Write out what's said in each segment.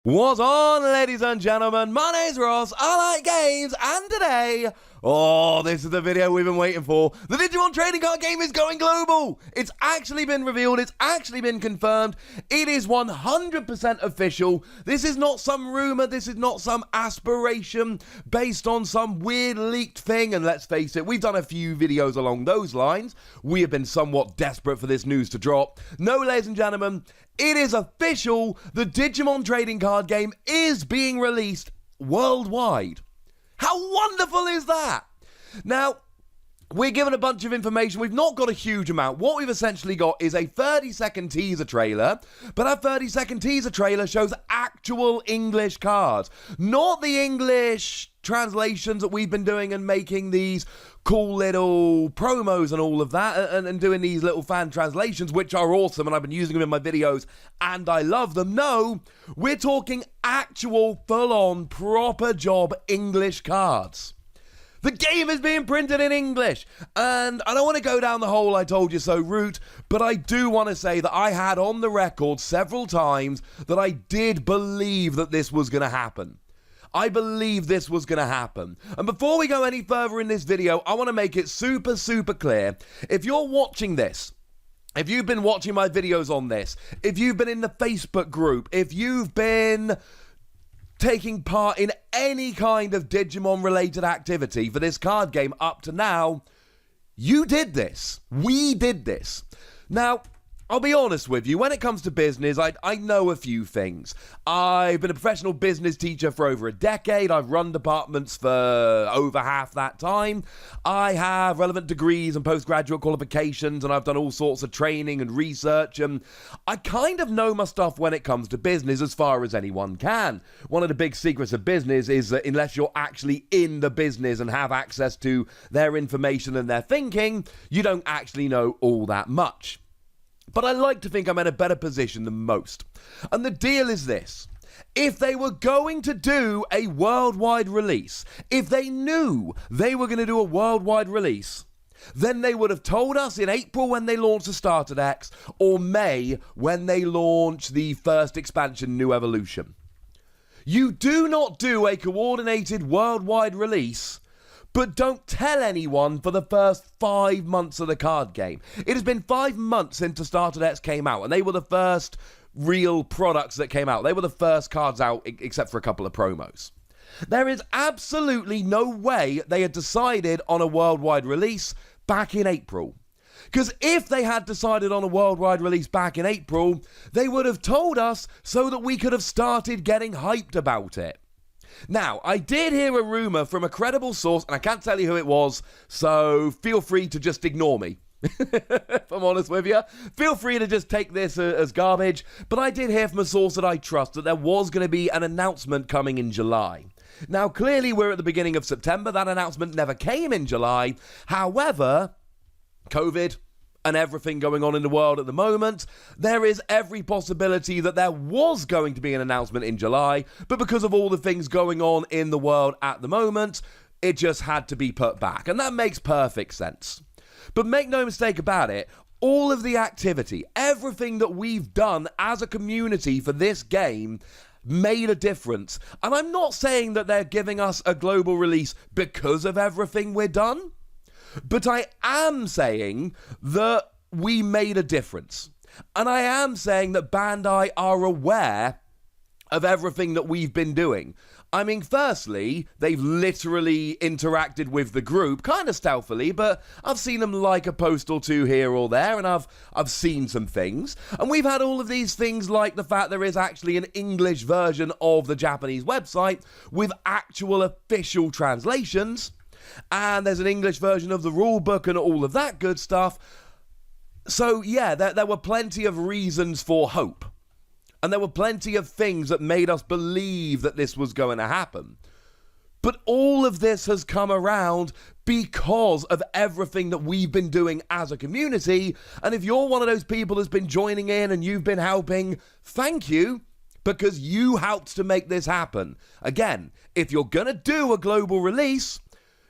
What's on, ladies and gentlemen? My name's Ross, I like games, and today, this is the video we've been waiting for. The Digimon trading card game is going global! It's actually been revealed, it's actually been confirmed, it is 100% official. This is not some rumor, this is not some aspiration based on some weird leaked thing, and let's face it, we've done a few videos along those lines. We have been somewhat desperate for this news to drop. No, ladies and gentlemen, it is official, the Digimon trading card game is being released worldwide. How wonderful is that? Now, we're given a bunch of information. We've not got a huge amount. What we've essentially got is a 30-second teaser trailer, but that 30-second teaser trailer shows actual English cards, not the English translations that we've been doing and making these cool little promos and all of that, and doing these little fan translations, which are awesome, and I've been using them in my videos, and I love them. No, we're talking actual, full-on, proper job English cards. The game is being printed in English, and I don't want to go down the whole I told you so route, but I do want to say that I had on the record several times that I did believe that this was going to happen. I believe this was going to happen. And before we go any further in this video, I want to make it super clear. If you're watching this, if you've been watching my videos on this, if you've been in the Facebook group, if you've been taking part in any kind of Digimon related activity for this card game up to now, you did this. We did this. Now, I'll be honest with you, when it comes to business, I know a few things. I've been a professional business teacher for over a decade. I've run departments for over half that time. I have relevant degrees and postgraduate qualifications, and I've done all sorts of training and research, and I kind of know my stuff when it comes to business as far as anyone can. One of the big secrets of business is that unless you're actually in the business and have access to their information and their thinking, you don't actually know all that much. But I like to think I'm in a better position than most. And the deal is this. If they were going to do a worldwide release, if they knew they were going to do a worldwide release, then they would have told us in April when they launched the Starter Decks, or May when they launched the first expansion, New Evolution. You do not do a coordinated worldwide release, but don't tell anyone for the first 5 months of the card game. It has been 5 months since Starter Decks came out, and they were the first real products that came out. They were the first cards out, except for a couple of promos. There is absolutely no way they had decided on a worldwide release back in April. Because if they had decided on a worldwide release back in April, they would have told us so that we could have started getting hyped about it. Now, I did hear a rumor from a credible source, and I can't tell you who it was, so feel free to just ignore me. If I'm honest with you, feel free to just take this as garbage, but I did hear from a source that I trust that there was going to be an announcement coming in July. Now, clearly we're at the beginning of September, that announcement never came in July. However, COVID and everything going on in the world at the moment, there is every possibility that there was going to be an announcement in July, but because of all the things going on in the world at the moment, it just had to be put back, and that makes perfect sense. But make no mistake about it, all of the activity, everything that we've done as a community for this game made a difference. And I'm not saying that they're giving us a global release because of everything we've done, but I am saying that we made a difference. And I am saying that Bandai are aware of everything that we've been doing. I mean, firstly, they've literally interacted with the group, kind of stealthily, but I've seen them like a post or two here or there, and I've seen some things. And we've had all of these things like the fact there is actually an English version of the Japanese website with actual official translations. And there's an English version of the rule book and all of that good stuff. So yeah, there were plenty of reasons for hope. And there were plenty of things that made us believe that this was going to happen. But all of this has come around because of everything that we've been doing as a community. And if you're one of those people who's been joining in and you've been helping, thank you, because you helped to make this happen. Again, if you're going to do a global release,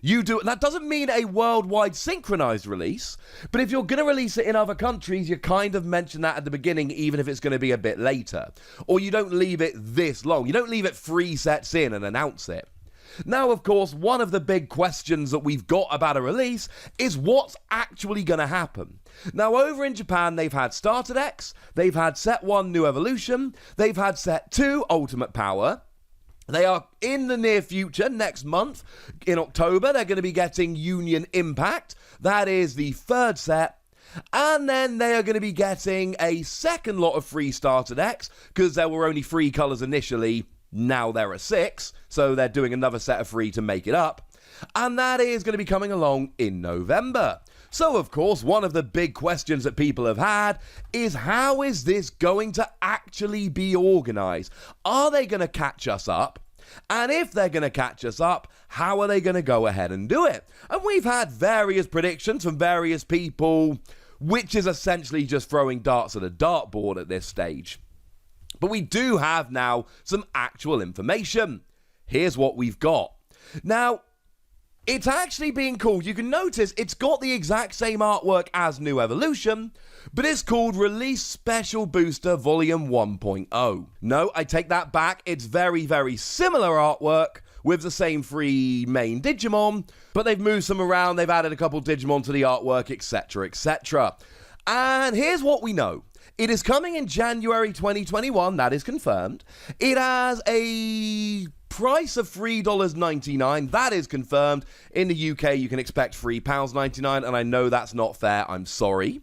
You do, and that doesn't mean a worldwide synchronized release, but if you're going to release it in other countries, you kind of mention that at the beginning, even if it's going to be a bit later. Or you don't leave it this long. You don't leave it 3 sets in and announce it. Now, of course, one of the big questions that we've got about a release is what's actually going to happen. Now, over in Japan, they've had Starter Decks, they've had Set 1 New Evolution, they've had Set 2 Ultimate Power. They are in the near future, next month, in October, they're going to be getting Union Impact. That is the 3rd set. And then they are going to be getting a second lot of free starter decks, because there were only 3 colours initially, now there are 6. So they're doing another set of 3 to make it up. And that is going to be coming along in November. So, of course, one of the big questions that people have had is how is this going to actually be organised? Are they going to catch us up? And if they're going to catch us up, how are they going to go ahead and do it? And we've had various predictions from various people, which is essentially just throwing darts at a dartboard at this stage. But we do have now some actual information. Here's what we've got. Now, it's actually being called, you can notice it's got the exact same artwork as New Evolution, but it's called Release Special Booster Volume 1.0. No, I take that back, it's very, very similar artwork with the same 3 main Digimon, but they've moved some around, they've added a couple Digimon to the artwork, etc, etc. And here's what we know. It is coming in January 2021, that is confirmed. It has a price of $3.99, that is confirmed. In the UK, you can expect £3.99, and I know that's not fair, I'm sorry.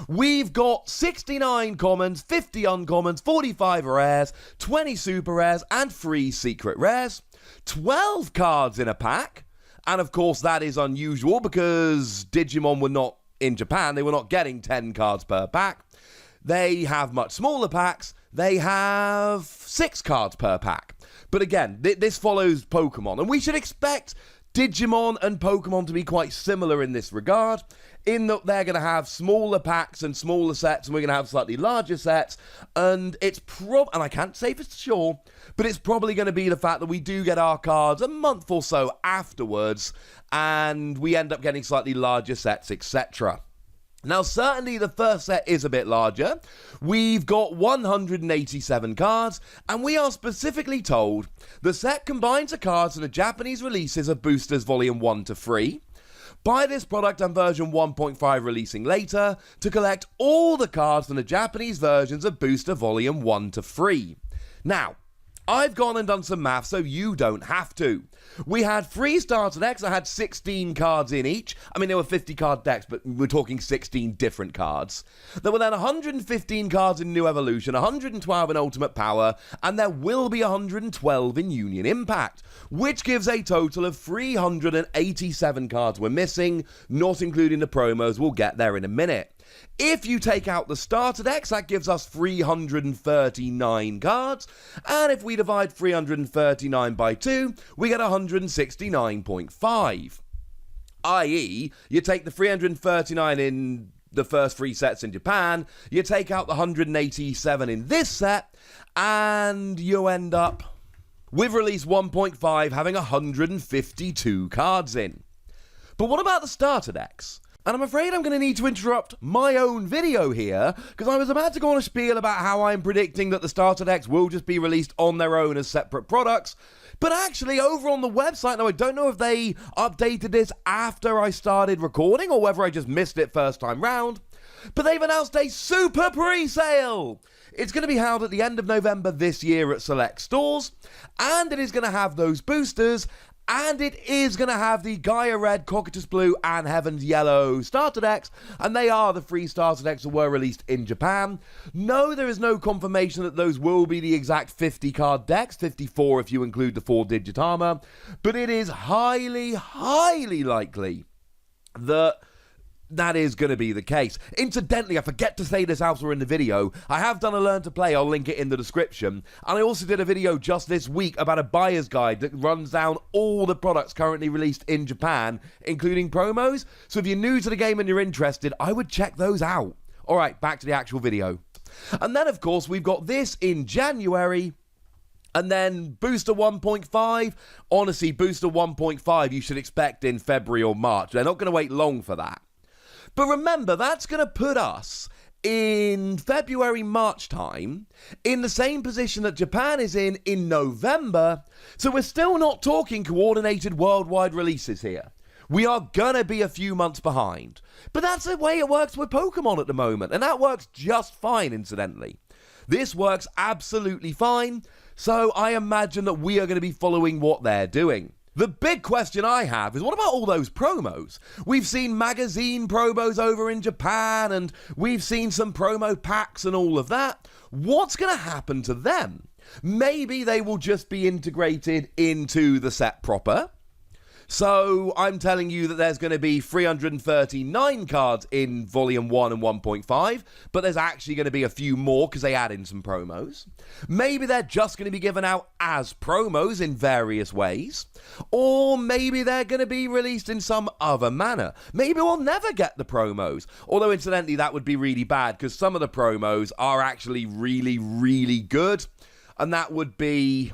We've got 69 commons, 50 uncommons, 45 rares, 20 super rares, and 3 secret rares. 12 cards in a pack, and of course that is unusual because Digimon were not in Japan, they were not getting 10 cards per pack. They have much smaller packs, they have 6 cards per pack. But again, this follows Pokemon, and we should expect Digimon and Pokemon to be quite similar in this regard, in that they're going to have smaller packs and smaller sets, and we're going to have slightly larger sets, and it's and I can't say for sure, but it's probably going to be the fact that we do get our cards a month or so afterwards, and we end up getting slightly larger sets, etc. Now, certainly the first set is a bit larger. We've got 187 cards, and we are specifically told the set combines the cards from the Japanese releases of Boosters Volume 1 to 3. Buy this product and version 1.5 releasing later to collect all the cards from the Japanese versions of Booster Volume 1 to 3. Now, I've gone and done some math so you don't have to. We had 3 starter decks that had 16 cards in each. I mean, there were 50 card decks, but we're talking 16 different cards. There were then 115 cards in New Evolution, 112 in Ultimate Power, and there will be 112 in Union Impact, which gives a total of 387 cards we're missing, not including the promos. We'll get there in a minute. If you take out the starter decks, that gives us 339 cards, and if we divide 339 by 2, we get 169.5. i.e., you take the 339 in the first 3 sets in Japan, you take out the 187 in this set, and you end up with release 1.5 having 152 cards in. But what about the starter decks? And I'm afraid I'm going to need to interrupt my own video here, because I was about to go on a spiel about how I'm predicting that the starter decks will just be released on their own as separate products. But actually, over on the website, now I don't know if they updated this after I started recording, or whether I just missed it first time round, but they've announced a super pre-sale! It's going to be held at the end of November this year at select stores, and it is going to have those boosters, and it is going to have the Gaia Red, Cocytus Blue, and Heavens Yellow starter decks, and they are the 3 starter decks that were released in Japan. No, there is no confirmation that those will be the exact 50 card decks, 54 if you include the 4 Digit Armor, but it is highly, highly likely that that is going to be the case. Incidentally, I forget to say this elsewhere in the video, I have done a Learn to Play, I'll link it in the description, and I also did a video just this week about a buyer's guide that runs down all the products currently released in Japan, including promos, so if you're new to the game and you're interested, I would check those out. Alright, back to the actual video. And then, of course, we've got this in January, And then Booster 1.5, honestly, Booster 1.5 you should expect in February or March. They're not going to wait long for that. But remember, that's going to put us in February, March time in the same position that Japan is in November. So we're still not talking coordinated worldwide releases here. We are gonna be a few months behind. But that's the way it works with Pokemon at the moment, and that works just fine, incidentally. This works absolutely fine, so I imagine that we are going to be following what they're doing. The big question I have is, what about all those promos? We've seen magazine promos over in Japan, and we've seen some promo packs and all of that. What's going to happen to them? Maybe they will just be integrated into the set proper. So I'm telling you that there's going to be 339 cards in Volume 1 and 1.5, but there's actually going to be a few more because they add in some promos. Maybe they're just going to be given out as promos in various ways, or maybe they're going to be released in some other manner. Maybe we'll never get the promos, although incidentally that would be really bad because some of the promos are actually really, really good, and that would be...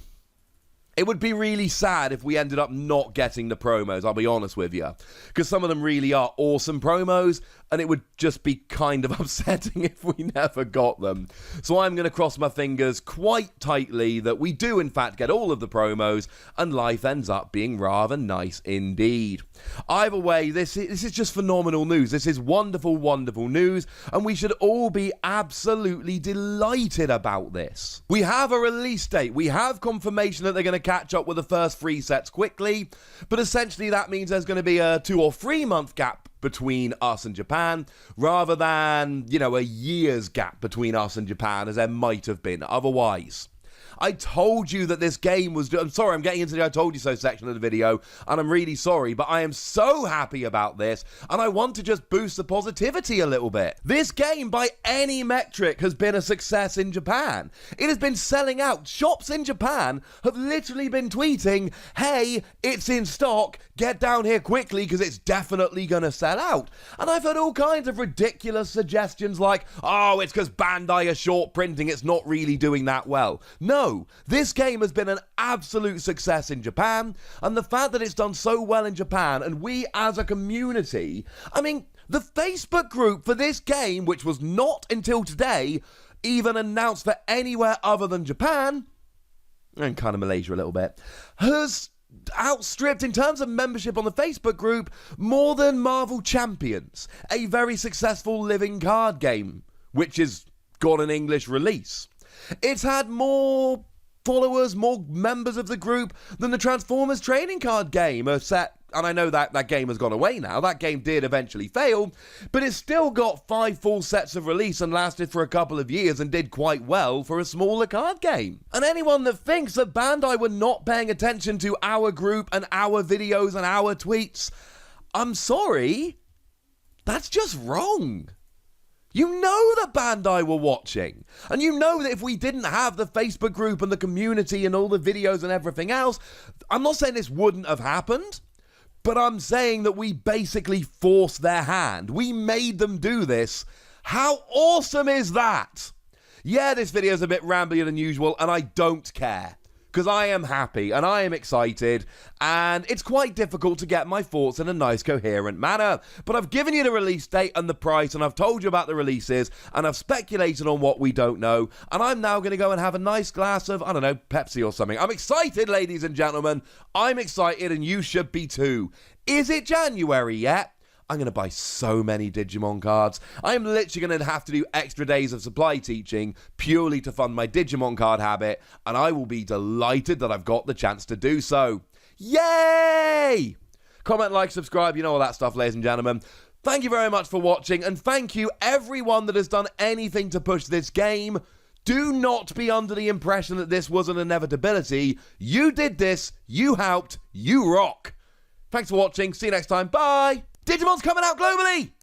It would be really sad if we ended up not getting the promos, I'll be honest with you. Because some of them really are awesome promos, and it would just be kind of upsetting if we never got them. So I'm going to cross my fingers quite tightly that we do in fact get all of the promos, and life ends up being rather nice indeed. Either way, this is just phenomenal news. This is wonderful, wonderful news, and we should all be absolutely delighted about this. We have a release date. We have confirmation that they're going to catch up with the first 3 sets quickly, but essentially that means there's going to be a 2 or 3 month gap between us and Japan, rather than, a year's gap between us and Japan, as there might have been otherwise. I told you that this game was... I'm sorry, I'm getting into the I told you so section of the video, and I'm really sorry, but I am so happy about this, and I want to just boost the positivity a little bit. This game, by any metric, has been a success in Japan. It has been selling out. Shops in Japan have literally been tweeting, hey, it's in stock, get down here quickly because it's definitely going to sell out. And I've heard all kinds of ridiculous suggestions like, oh, it's because Bandai are short printing, it's not really doing that well. No, this game has been an absolute success in Japan, and the fact that it's done so well in Japan, and we as a community, the Facebook group for this game, which was not until today even announced for anywhere other than Japan, and kind of Malaysia a little bit, has outstripped, in terms of membership on the Facebook group, more than Marvel Champions, a very successful living card game, which has got an English release. It's had more followers, more members of the group than the Transformers trading card game, a set, and I know that game has gone away now. That game did eventually fail, but it's still got 5 full sets of release and lasted for a couple of years and did quite well for a smaller card game. And anyone that thinks that Bandai were not paying attention to our group and our videos and our tweets, I'm sorry, that's just wrong. You know that Bandai were watching, and you know that if we didn't have the Facebook group and the community and all the videos and everything else, I'm not saying this wouldn't have happened, but I'm saying that we basically forced their hand. We made them do this. How awesome is that? Yeah, this video is a bit ramblier than usual, and I don't care, because I am happy and I am excited, and it's quite difficult to get my thoughts in a nice, coherent manner. But I've given you the release date and the price, and I've told you about the releases, and I've speculated on what we don't know, and I'm now going to go and have a nice glass of, I don't know, Pepsi or something. I'm excited, ladies and gentlemen. I'm excited, and you should be too. Is it January yet? I'm going to buy so many Digimon cards. I am literally going to have to do extra days of supply teaching purely to fund my Digimon card habit, and I will be delighted that I've got the chance to do so. Yay! Comment, like, subscribe, you know all that stuff, ladies and gentlemen. Thank you very much for watching, and thank you everyone that has done anything to push this game. Do not be under the impression that this was an inevitability. You did this, you helped, you rock. Thanks for watching, see you next time, bye! Digimon's coming out globally!